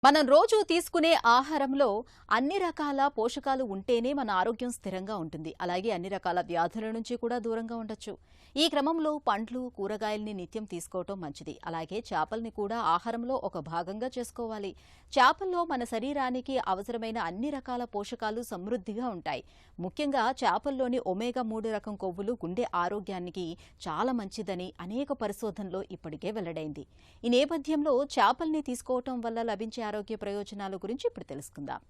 మనం రోజు తీసుకునే ఆహారంలో అన్ని రకాల పోషకాలు ఉంటేనే మన ఆరోగ్యం స్థిరంగా ఉంటుంది. అలాగే అన్ని రకాల వ్యాధుల నుంచి కూడా దూరంగా ఉండొచ్చు. ఈ క్రమంలో పండ్లు, కూరగాయల్ని నిత్యం తీసుకోవటం మంచిది. అలాగే చేపల్ని కూడా ఆహారంలో ఒక భాగంగా చేసుకోవాలి. చేపల్లో మన శరీరానికి అవసరమైన అన్ని రకాల పోషకాలు సమృద్ధిగా ఉంటాయి. ముఖ్యంగా చేపల్లోని ఒమేగా-3 రకం కొవ్వులు గుండె ఆరోగ్యానికి చాలా మంచిదని అనేక పరిశోధనలో ఇప్పటికే వెల్లడైంది. ఈ నేపథ్యంలో చేపల్ని తీసుకోవటం వల్ల లభించే ఆరోగ్య ప్రయోజనాల గురించి ఇప్పుడు తెలుసుకుందాం.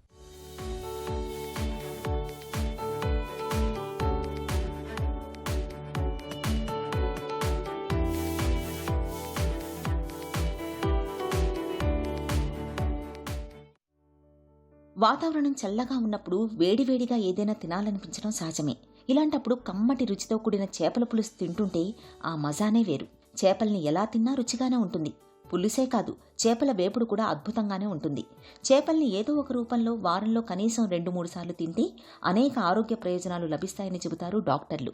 వాతావరణం చల్లగా ఉన్నప్పుడు వేడివేడిగా ఏదైనా తినాలనిపించడం సహజమే. ఇలాంటప్పుడు కమ్మటి రుచితో కూడిన చేపల పులుసు తింటుంటే ఆ మజానే వేరు. చేపల్ని ఎలా తిన్నా రుచిగానే ఉంటుంది. పులుసే కాదు, చేపల వేపుడు కూడా అద్భుతంగానే ఉంటుంది. చేపల్ని ఏదో ఒక రూపంలో వారంలో కనీసం 2-3 సార్లు తింటే అనేక ఆరోగ్య ప్రయోజనాలు లభిస్తాయని చెబుతారు డాక్టర్లు.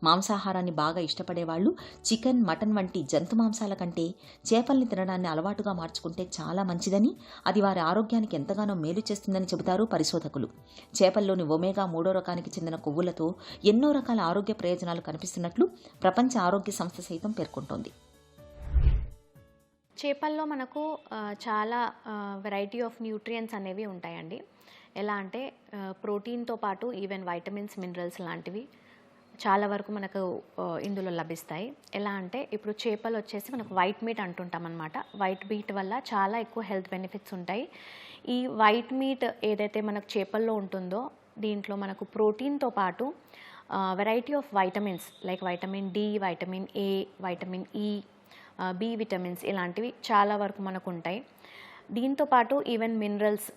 మాంసాహారాన్ని బాగా ఇష్టపడేవాళ్లు చికెన్, మటన్ వంటి జంతు మాంసాల కంటే చేపల్ని తినడాన్ని అలవాటుగా మార్చుకుంటే చాలా మంచిదని, అది వారి ఆరోగ్యానికి ఎంతగానో మేలు చేస్తుందని చెబుతారు పరిశోధకులు. చేపల్లోని ఒమేగా-3 రకానికి చెందిన కొవ్వులతో ఎన్నో రకాల ఆరోగ్య ప్రయోజనాలు కనిపిస్తున్నట్లు ప్రపంచ ఆరోగ్య సంస్థ సైతం పేర్కొంటోంది. చేపల్లో మనకు చాలా వెరైటీ ఆఫ్ న్యూట్రియంట్స్ అనేవి ఉంటాయండి. ఎలా అంటే ప్రోటీన్తో పాటు ఈవెన్ వైటమిన్స్, మినరల్స్ లాంటివి చాలా వరకు మనకు ఇందులో లభిస్తాయి. ఎలా అంటే ఇప్పుడు చేపలు వచ్చేసి మనకు వైట్ మీట్ అంటుంటాం అనమాట. వైట్ మీట్ వల్ల చాలా ఎక్కువ హెల్త్ బెనిఫిట్స్ ఉంటాయి. ఈ వైట్ మీట్ ఏదైతే మనకు చేపల్లో ఉంటుందో దీంట్లో మనకు ప్రోటీన్తో పాటు variety of vitamins like vitamin D, vitamin A, vitamin E, B vitamins ఇలాంటివి చాలా వరకు మనకు ఉంటాయి. దీంతోపాటు ఈవెన్ మినరల్స్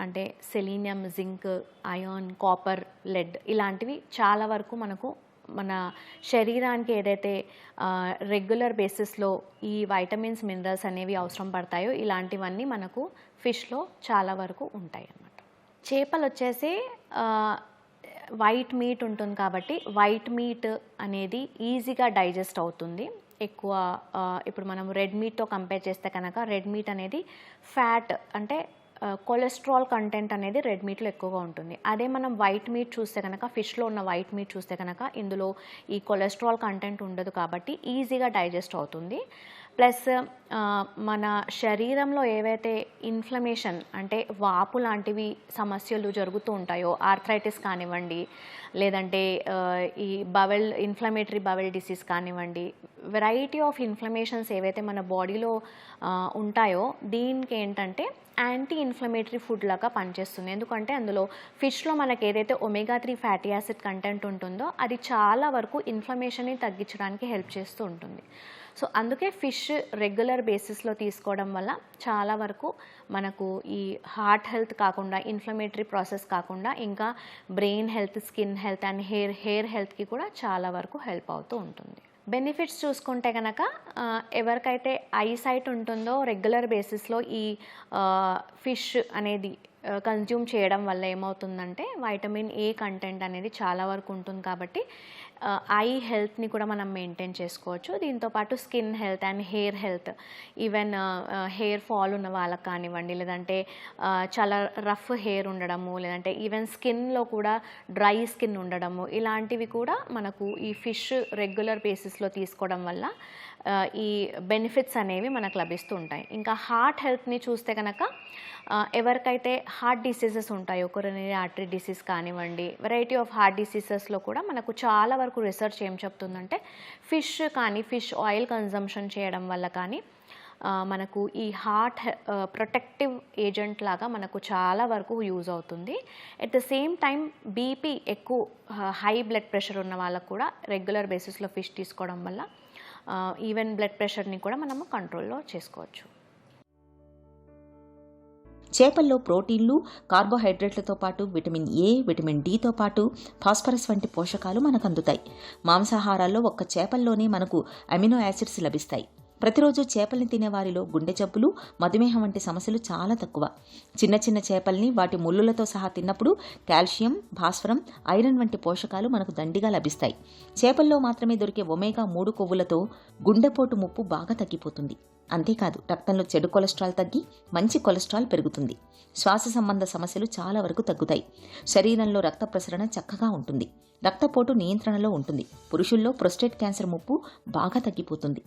అంటే selenium, zinc, iron, copper, lead ఇలాంటివి చాలా వరకు మనకు మన శరీరానికి ఏదైతే రెగ్యులర్ బేసిస్లో ఈ వైటమిన్స్, మినరల్స్ అనేవి అవసరం పడతాయో ఇలాంటివన్నీ మనకు ఫిష్లో చాలా వరకు ఉంటాయి అన్నమాట. చేపలు వచ్చేసి వైట్ మీట్ ఉంటుంది కాబట్టి వైట్ మీట్ అనేది ఈజీగా డైజెస్ట్ అవుతుంది. ఎక్కువ ఇప్పుడు మనం రెడ్ మీట్తో కంపేర్ చేస్తే కనుక రెడ్ మీట్ అనేది ఫ్యాట్ అంటే కొలెస్ట్రాల్ కంటెంట్ అనేది రెడ్ మీట్లో ఎక్కువగా ఉంటుంది. అదే మనం వైట్ మీట్ చూస్తే కనుక ఫిష్లో ఉన్న వైట్ మీట్ చూస్తే కనుక ఇందులో ఈ కొలెస్ట్రాల్ కంటెంట్ ఉండదు కాబట్టి ఈజీగా డైజెస్ట్ అవుతుంది. ప్లస్ మన శరీరంలో ఏవైతే ఇన్ఫ్లమేషన్ అంటే వాపు లాంటివి సమస్యలు జరుగుతూ ఉంటాయో, ఆర్థరైటిస్ కానివ్వండి, లేదంటే ఈ ఇన్ఫ్లమేటరీ బవెల్ డిసీజ్ కానివ్వండి, వెరైటీ ఆఫ్ ఇన్ఫ్లమేషన్స్ ఏవైతే మన బాడీలో ఉంటాయో దీనికి ఏంటంటే యాంటీ ఇన్ఫ్లమేటరీ ఫుడ్ లాగా పనిచేస్తుంది. ఎందుకంటే అందులో ఫిష్లో మనకి ఏదైతే ఒమేగా-3 ఫ్యాటీ యాసిడ్ కంటెంట్ ఉంటుందో అది చాలా వరకు ఇన్ఫ్లమేషన్ని తగ్గించడానికి హెల్ప్ చేస్తూ ఉంటుంది. సో అందుకే ఫిష్ రెగ్యులర్ బేసిస్లో తీసుకోవడం వల్ల చాలా వరకు మనకు ఈ హార్ట్ హెల్త్ కాకుండా, ఇన్ఫ్లమేటరీ ప్రాసెస్ కాకుండా ఇంకా brain health, skin health and hair హెల్త్కి కూడా చాలా వరకు హెల్ప్ అవుతూ ఉంటుంది. బెనిఫిట్స్ చూసుకుంటే కనుక ఎవరికైతే ఐసైట్ ఉంటుందో రెగ్యులర్ బేసిస్లో ఈ ఫిష్ అనేది కన్జ్యూమ్ చేయడం వల్ల ఏమవుతుందంటే వైటమిన్ ఏ కంటెంట్ అనేది చాలా వరకు ఉంటుంది కాబట్టి ఐ హెల్త్ని కూడా మనం మెయింటైన్ చేసుకోవచ్చు. దీంతోపాటు skin health and hair health, even hair fall ఉన్న వాళ్ళకి కానివ్వండి, లేదంటే చాలా రఫ్ హెయిర్ ఉండడము, లేదంటే ఈవెన్ స్కిన్లో కూడా డ్రై స్కిన్ ఉండడము, ఇలాంటివి కూడా మనకు ఈ ఫిష్ రెగ్యులర్ బేసిస్లో తీసుకోవడం వల్ల ఈ బెనిఫిట్స్ అనేవి మనకు లభిస్తూ ఉంటాయి. ఇంకా హార్ట్ హెల్త్ని చూస్తే కనుక ఎవరికైతే హార్ట్ డిసీజెస్ ఉంటాయో, కొరోనరీ ఆర్టరీ డిసీజ్ కానివ్వండి, వెరైటీ ఆఫ్ హార్ట్ డిసీజెస్లో కూడా మనకు చాలా వరకు రీసెర్చ్ ఏం చెప్తుందంటే ఫిష్ కానీ, ఫిష్ ఆయిల్ కన్జంప్షన్ చేయడం వల్ల కానీ మనకు ఈ హార్ట్ ప్రొటెక్టివ్ ఏజెంట్ లాగా మనకు చాలా వరకు యూజ్ అవుతుంది. At the same time BP ఎక్కువ, హై బ్లడ్ ప్రెషర్ ఉన్న వాళ్ళకు కూడా రెగ్యులర్ బేసిస్లో ఫిష్ తీసుకోవడం వల్ల ఈవెన్ బ్లడ్ ప్రెషర్ని కూడా మనము కంట్రోల్లో చేసుకోవచ్చు. చేపల్లో ప్రోటీన్లు, కార్బోహైడ్రేట్లతో పాటు విటమిన్ ఏ, విటమిన్ డితో పాటు ఫాస్ఫరస్ వంటి పోషకాలు మనకు అందుతాయి. మాంసాహారాల్లో ఒక్క చేపల్లోనే మనకు అమినో యాసిడ్స్ లభిస్తాయి. ప్రతిరోజు చేపల్ని తినేవారిలో గుండె జబ్బులు, మధుమేహం వంటి సమస్యలు చాలా తక్కువ. చిన్న చిన్న చేపల్ని వాటి ముళ్ళులతో సహా తిన్నప్పుడు కాల్షియం, భాస్వరం, ఐరన్ వంటి పోషకాలు మనకు దండిగా లభిస్తాయి. చేపల్లో మాత్రమే దొరికే ఒమేగా-3 కొవ్వులతో గుండెపోటు ముప్పు బాగా తగ్గిపోతుంది. అంతేకాదు రక్తంలో చెడు కొలెస్ట్రాల్ తగ్గి మంచి కొలెస్ట్రాల్ పెరుగుతుంది. శ్వాస సంబంధ సమస్యలు చాలా వరకు తగ్గుతాయి. శరీరంలో రక్త ప్రసరణ చక్కగా ఉంటుంది. రక్తపోటు నియంత్రణలో ఉంటుంది. పురుషుల్లో ప్రొస్టేట్ క్యాన్సర్ ముప్పు బాగా తగ్గిపోతుంది.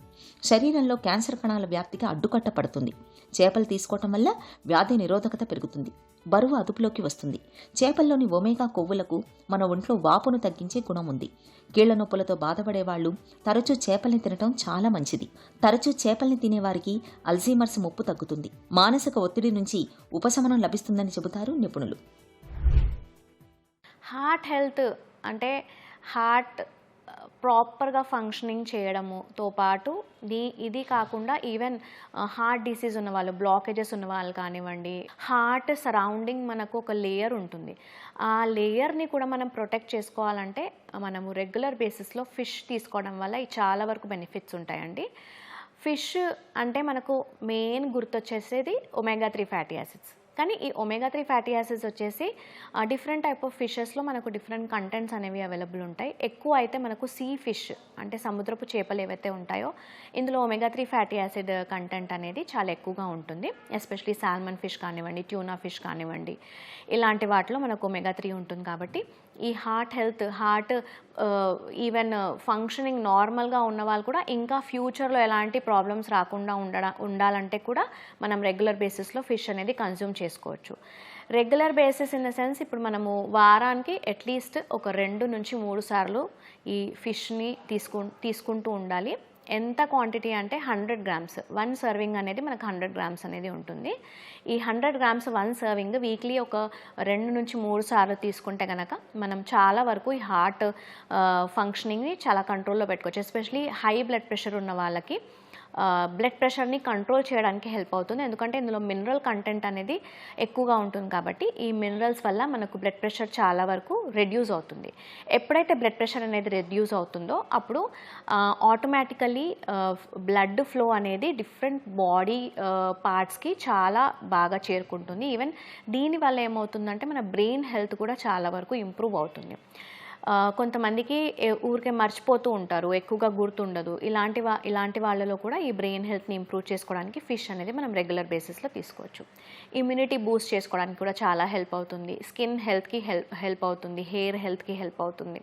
శరీరంలో క్యాన్సర్ కణాల వ్యాప్తికి అడ్డుకట్ట పడుతుంది. చేపలు తీసుకోవటం వల్ల వ్యాధి నిరోధకత పెరుగుతుంది. బరువు అదుపులోకి వస్తుంది. చేపల్లోని ఒమేగా కొవ్వులకు మన ఒంట్లో వాపును తగ్గించే గుణం ఉంది. కీళ్ల నొప్పులతో బాధపడేవాళ్లు తరచూ చేపల్ని తినటం చాలా మంచిది. తరచూ చేపల్ని తినేవారికి అల్జీమర్స్ ముప్పు తగ్గుతుంది. మానసిక ఒత్తిడి నుంచి ఉపశమనం లభిస్తుందని చెబుతారు నిపుణులు. హార్ట్ హెల్త్ అంటే హార్ట్ ప్రాపర్గా ఫంక్షనింగ్ చేయడముతో పాటు ఇది కాకుండా ఈవెన్ హార్ట్ డిసీజ్ ఉన్న వాళ్ళు, బ్లాకేజెస్ ఉన్న వాళ్ళు కానివ్వండి, హార్ట్ సరౌండింగ్ మనకు ఒక లేయర్ ఉంటుంది. ఆ లేయర్ని కూడా మనం ప్రొటెక్ట్ చేసుకోవాలంటే మనము రెగ్యులర్ బేసిస్లో ఫిష్ తీసుకోవడం వల్ల చాలా వరకు బెనిఫిట్స్ ఉంటాయండి. ఫిష్ అంటే మనకు మెయిన్ గుర్తొచ్చేసేది ఒమేగా 3 ఫ్యాటీ యాసిడ్స్. కానీ ఈ ఒమేగా 3 ఫ్యాటీ యాసిడ్స్ వచ్చేసి డిఫరెంట్ టైప్ ఆఫ్ ఫిషెస్లో మనకు డిఫరెంట్ కంటెంట్స్ అనేవి అవైలబుల్ ఉంటాయి. ఎక్కువ అయితే మనకు సీ ఫిష్ అంటే సముద్రపు చేపలు ఏవైతే ఉంటాయో ఇందులో ఒమేగా 3 ఫ్యాటీ యాసిడ్ కంటెంట్ అనేది చాలా ఎక్కువగా ఉంటుంది. ఎస్పెషలీ సాల్మన్ ఫిష్ కానివ్వండి, ట్యూనా ఫిష్ కానివ్వండి, ఇలాంటి వాటిలో మనకు ఒమేగా 3 ఉంటుంది. కాబట్టి ఈ హార్ట్ ఈవెన్ ఫంక్షనింగ్ నార్మల్గా ఉన్న వాళ్ళు కూడా ఇంకా ఫ్యూచర్లో ఎలాంటి ప్రాబ్లమ్స్ రాకుండా ఉండాలంటే కూడా మనం రెగ్యులర్ బేసిస్లో ఫిష్ అనేది కన్జ్యూమ్ చేసుకోవచ్చు. Regular basis in the sense ఇప్పుడు మనము వారానికి అట్లీస్ట్ ఒక 2 నుంచి 3 సార్లు ఈ ఫిష్ని తీసుకుంటూ ఉండాలి. ఎంత క్వాంటిటీ అంటే 100 గ్రామ్స్ 1 సర్వింగ్ అనేది మనకు 100 గ్రామ్స్ అనేది ఉంటుంది. ఈ 100 గ్రామ్స్ 1 సర్వింగ్ వీక్లీ ఒక 2 నుంచి 3 సార్లు తీసుకుంటే కనుక మనం చాలా వరకు ఈ హార్ట్ ఫంక్షనింగ్ని చాలా కంట్రోల్లో పెట్టుకోవచ్చు. ఎస్పెషలీ హై బ్లడ్ ప్రెషర్ ఉన్న వాళ్ళకి బ్లడ్ ప్రెషర్ని కంట్రోల్ చేయడానికి హెల్ప్ అవుతుంది. ఎందుకంటే ఇందులో మినరల్ కంటెంట్ అనేది ఎక్కువగా ఉంటుంది. కాబట్టి ఈ మినరల్స్ వల్ల మనకు బ్లడ్ ప్రెషర్ చాలా వరకు రెడ్యూస్ అవుతుంది. ఎప్పుడైతే బ్లడ్ ప్రెషర్ అనేది రెడ్యూస్ అవుతుందో అప్పుడు ఆటోమేటికల్లీ బ్లడ్ ఫ్లో అనేది డిఫరెంట్ బాడీ పార్ట్స్కి చాలా బాగా చేరుకుంటుంది. ఈవెన్ దీనివల్ల ఏమవుతుందంటే మన బ్రెయిన్ హెల్త్ కూడా చాలా వరకు ఇంప్రూవ్ అవుతుంది. కొంతమందికి ఊరికే మర్చిపోతూ ఉంటారు, ఎక్కువగా గుర్తుండదు. ఇలాంటి వాళ్ళలో కూడా ఈ బ్రెయిన్ హెల్త్ని ఇంప్రూవ్ చేసుకోవడానికి ఫిష్ అనేది మనం రెగ్యులర్ బేసిస్లో తీసుకోవచ్చు. ఇమ్యూనిటీ బూస్ట్ చేసుకోవడానికి కూడా చాలా హెల్ప్ అవుతుంది. స్కిన్ హెల్త్కి హెల్ప్ అవుతుంది. హెయిర్ హెల్త్కి హెల్ప్ అవుతుంది.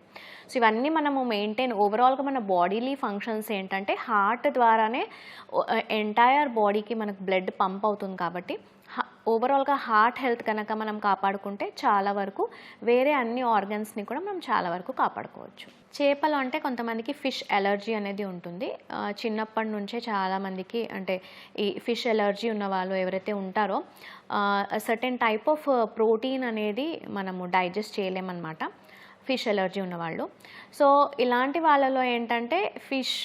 సో ఇవన్నీ మనము మెయింటైన్ ఓవరాల్గా మన బాడీలీ ఫంక్షన్స్ ఏంటంటే హార్ట్ ద్వారానే ఎంటైర్ బాడీకి మనకు బ్లడ్ పంప్ అవుతుంది. కాబట్టి ఓవరాల్గా హార్ట్ హెల్త్ కనుక మనం కాపాడుకుంటే చాలా వరకు వేరే అన్ని ఆర్గన్స్ని కూడా మనం చాలా వరకు కాపాడుకోవచ్చు. చేపలు అంటే కొంతమందికి ఫిష్ ఎలర్జీ అనేది ఉంటుంది. చిన్నప్పటి నుంచే చాలామందికి అంటే ఈ ఫిష్ ఎలర్జీ ఉన్న వాళ్ళు ఎవరైతే ఉంటారో సర్టెన్ టైప్ ఆఫ్ ప్రోటీన్ అనేది మనము డైజెస్ట్ చేయలేమన్నమాట ఫిష్ ఎలర్జీ ఉన్నవాళ్ళు. సో ఇలాంటి వాళ్ళలో ఏంటంటే ఫిష్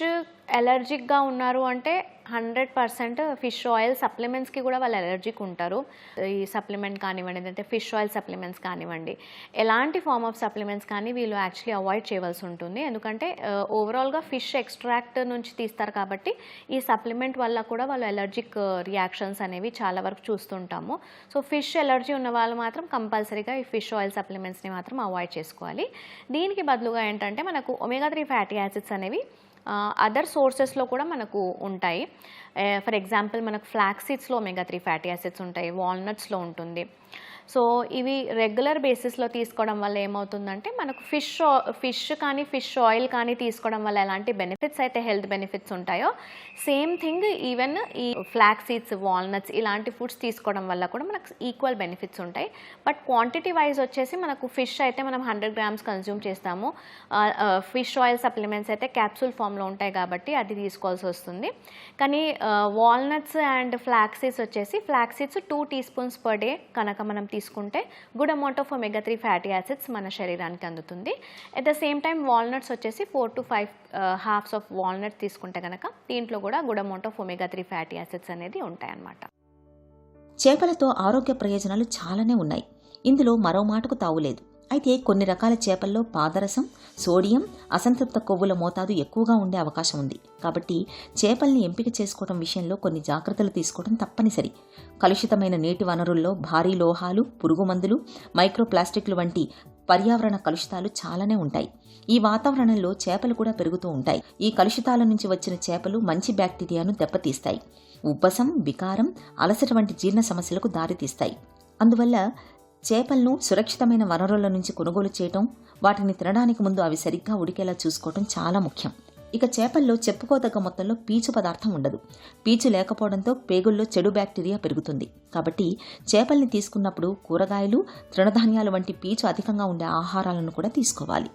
ఎలర్జిక్గా ఉన్నారు అంటే 100% ఫిష్ ఆయిల్ సప్లిమెంట్స్కి కూడా వాళ్ళు ఎలర్జిక్ ఉంటారు. ఈ సప్లిమెంట్ కానివ్వండి, అంటే ఫిష్ ఆయిల్ సప్లిమెంట్స్ కానివ్వండి, ఎలాంటి ఫార్మ్ ఆఫ్ సప్లిమెంట్స్ కానీ వీళ్ళు యాక్చువల్లీ అవాయిడ్ చేయవలసి ఉంటుంది. ఎందుకంటే ఓవరాల్గా ఫిష్ ఎక్స్ట్రాక్ట్ నుంచి తీస్తారు కాబట్టి ఈ సప్లిమెంట్ వల్ల కూడా వాళ్ళు ఎలర్జిక్ రియాక్షన్స్ అనేవి చాలా వరకు చూస్తుంటాము. సో ఫిష్ ఎలర్జీ ఉన్న వాళ్ళు మాత్రం కంపల్సరీగా ఈ ఫిష్ ఆయిల్ సప్లిమెంట్స్ని మాత్రం అవాయిడ్ చేసుకోవాలి. దీనికి బదులుగా ఏంటంటే మనకు ఒమేగా 3 ఫ్యాటీ యాసిడ్స్ అనేవి అదర్ సోర్సెస్లో కూడా మనకు ఉంటాయి. ఫర్ ఎగ్జాంపుల్ మనకు ఫ్లాక్స్ సీడ్స్లో ఒమేగా 3 ఫ్యాటీ యాసిడ్స్ ఉంటాయి, వాల్నట్స్లో ఉంటుంది. సో ఇవి రెగ్యులర్ బేసిస్లో తీసుకోవడం వల్ల ఏమవుతుందంటే మనకు ఫిష్ కానీ ఫిష్ ఆయిల్ కానీ తీసుకోవడం వల్ల ఎలాంటి బెనిఫిట్స్ అయితే హెల్త్ బెనిఫిట్స్ ఉంటాయో సేమ్ థింగ్ ఈవెన్ ఈ ఫ్లాక్స్ సీడ్స్, వాల్నట్స్ ఇలాంటి ఫుడ్స్ తీసుకోవడం వల్ల కూడా మనకు ఈక్వల్ బెనిఫిట్స్ ఉంటాయి. బట్ క్వాంటిటీ వైజ్ వచ్చేసి మనకు ఫిష్ అయితే మనం 100 గ్రామ్స్ కన్జ్యూమ్ చేస్తాము. ఫిష్ ఆయిల్ సప్లిమెంట్స్ అయితే క్యాప్సూల్ ఫామ్లో ఉంటాయి కాబట్టి అది తీసుకోవాల్సి వస్తుంది. కానీ వాల్నట్స్ అండ్ ఫ్లాక్స్ సీడ్స్ వచ్చేసి flax seeds 2 teaspoons per day కనుక మనం తీసుకుంటే good amount of omega 3 fatty acids మన శరీరానికి అందుతుంది. At the same time walnuts వచ్చేసి 4 to 5 halves ఆఫ్ వాల్నట్స్ తీసుకుంటే కనుక దీంట్లో కూడా good amount of omega 3 fatty acids అనేది ఉంటాయన్నమాట. చేపలతో ఆరోగ్య ప్రయోజనాలు చాలానే ఉన్నాయి. ఇందులో మరో మాటకు తావులేదు. అయితే కొన్ని రకాల చేపల్లో పాదరసం, సోడియం, అసంతృప్త కొవ్వుల మోతాదు ఎక్కువగా ఉండే అవకాశం ఉంది. కాబట్టి చేపల్ని ఎంపిక చేసుకోవడం విషయంలో కొన్ని జాగ్రత్తలు తీసుకోవడం తప్పనిసరి. కలుషితమైన నీటి వనరుల్లో భారీ లోహాలు, పురుగుమందులు, మైక్రోప్లాస్టిక్లు వంటి పర్యావరణ కలుషితాలు చాలానే ఉంటాయి. ఈ వాతావరణంలో చేపలు కూడా పెరుగుతూ ఉంటాయి. ఈ కలుషితాల నుంచి వచ్చిన చేపలు మంచి బ్యాక్టీరియాను దెబ్బతీస్తాయి. ఉబ్బసం, వికారం, అలసట వంటి జీర్ణ సమస్యలకు దారితీస్తాయి. అందువల్ల చేపలను సురక్షితమైన వనరుల నుంచి కొనుగోలు చేయటం, వాటిని తినడానికి ముందు అవి సరిగ్గా ఉడికేలా చూసుకోవటం చాలా ముఖ్యం. ఇక చేపల్లో చెప్పుకోదగ్గ మొత్తంలో పీచు పదార్థం ఉండదు. పీచు లేకపోవడంతో పేగుల్లో చెడు బ్యాక్టీరియా పెరుగుతుంది. కాబట్టి చేపల్ని తీసుకున్నప్పుడు కూరగాయలు, తృణధాన్యాలు వంటి పీచు అధికంగా ఉండే ఆహారాలను కూడా తీసుకోవాలి.